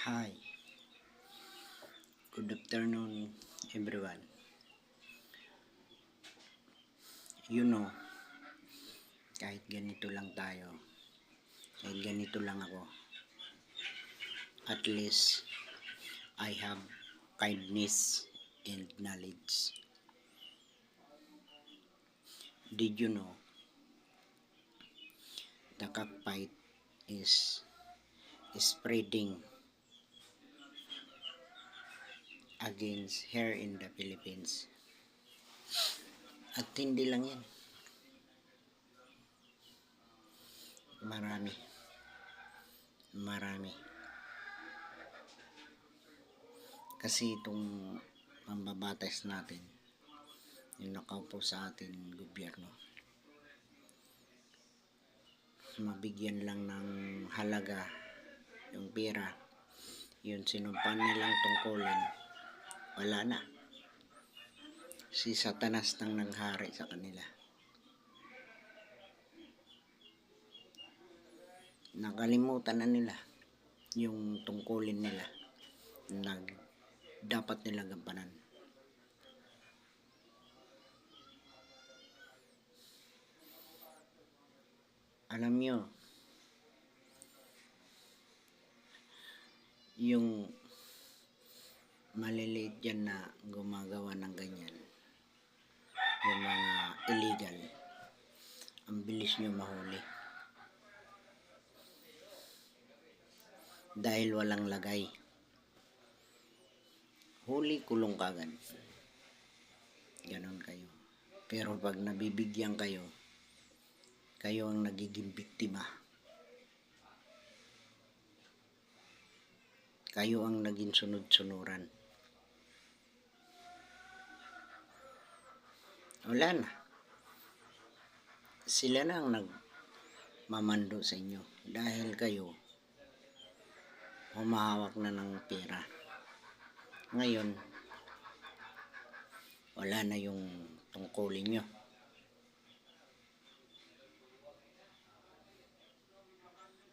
Hi, good afternoon everyone. You know, kahit ganito lang tayo, kahit ganito lang ako, at least I have kindness and knowledge. Did you know the cockfight is spreading against here in the Philippines? At hindi lang yan, marami. Kasi itong mambabatas natin, yung nakaupo sa atin gobyerno, mabigyan lang ng halaga yung pera, yun sinumpan nilang tungkulin, wala na. Si Satanas nang nanghari sa kanila. Nakalimutan na nila yung tungkulin nila na dapat nila gampanan. Alam nyo, yung maliliit yan na gumagawa ng ganyan, yung mga illegal, ang bilis nyo mahuli. Dahil walang lagay. Huli, kulong kagad. Ganon kayo. Pero pag nabibigyan kayo, kayo ang nagiging biktima. Kayo ang naging sunod-sunuran. Wala na. Sila na ang nagmamando sa inyo. Dahil kayo, humahawak na ng pera. Ngayon, wala na yung tungkulin nyo.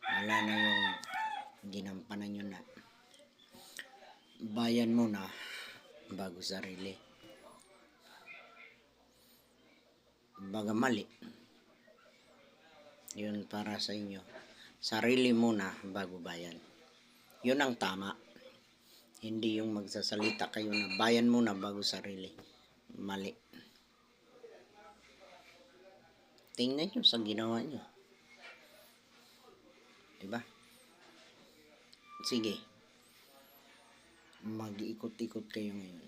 Wala na yung ginampanan nyo na. Bayan mo na bago sarili. Baga mali. Yun para sa inyo. Sarili muna bago bayan. Yun ang tama. Hindi yung magsasalita kayo na bayan muna bago sarili. Mali. Tingnan nyo sa ginawa nyo. Diba? Sige. Mag-ikot-ikot kayo ngayon.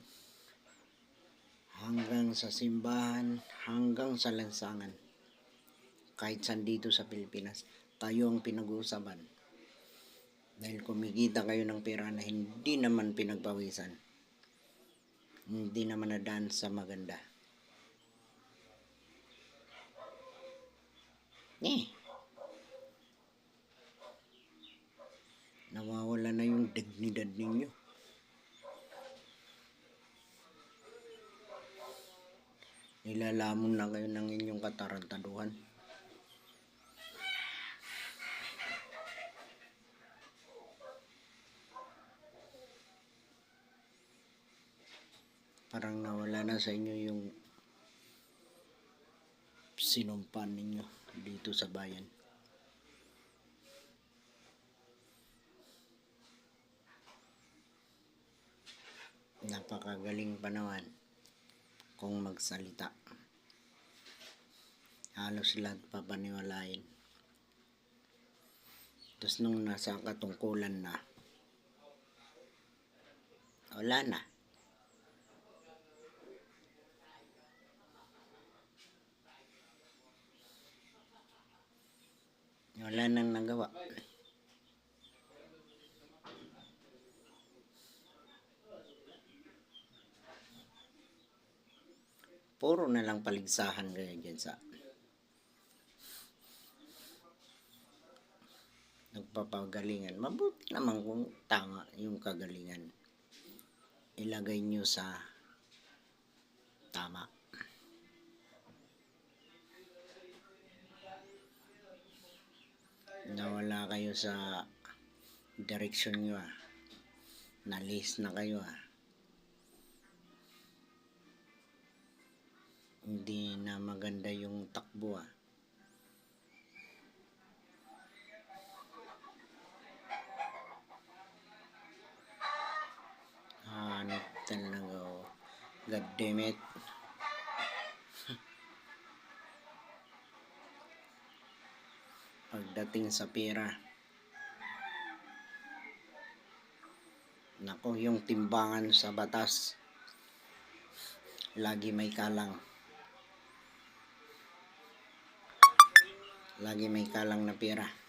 Hanggang sa simbahan, hanggang sa lansangan. Kahit saan dito sa Pilipinas, tayo ang pinag-uusapan. Dahil kumikita kayo ng pera na hindi naman pinagpawisan. Hindi naman nadaan sa maganda. Nawawala na yung dignidad ninyo. Nilalamon na kayo ng inyong katarantaduhan. Parang nawala na sa inyo yung sinumpan ninyo dito sa bayan. Napakagaling pa naman kung magsalita. Halos lahat papaniwalain. Tapos nung nasa katungkulan na, wala na. Wala nang nagawa. Puro na lang paligsahan kayo dyan sa nagpapagalingan. Mabuti naman kung tama yung kagalingan. Ilagay nyo sa tama. Nawala kayo sa direksyon nyo. Nalis na kayo ah. Hindi na maganda yung takbo ah. Hanip talaga oh. God damn it. Pagdating sa pera, nako, yung timbangan sa batas, lagi may kalang. Lagi may kalang na pera.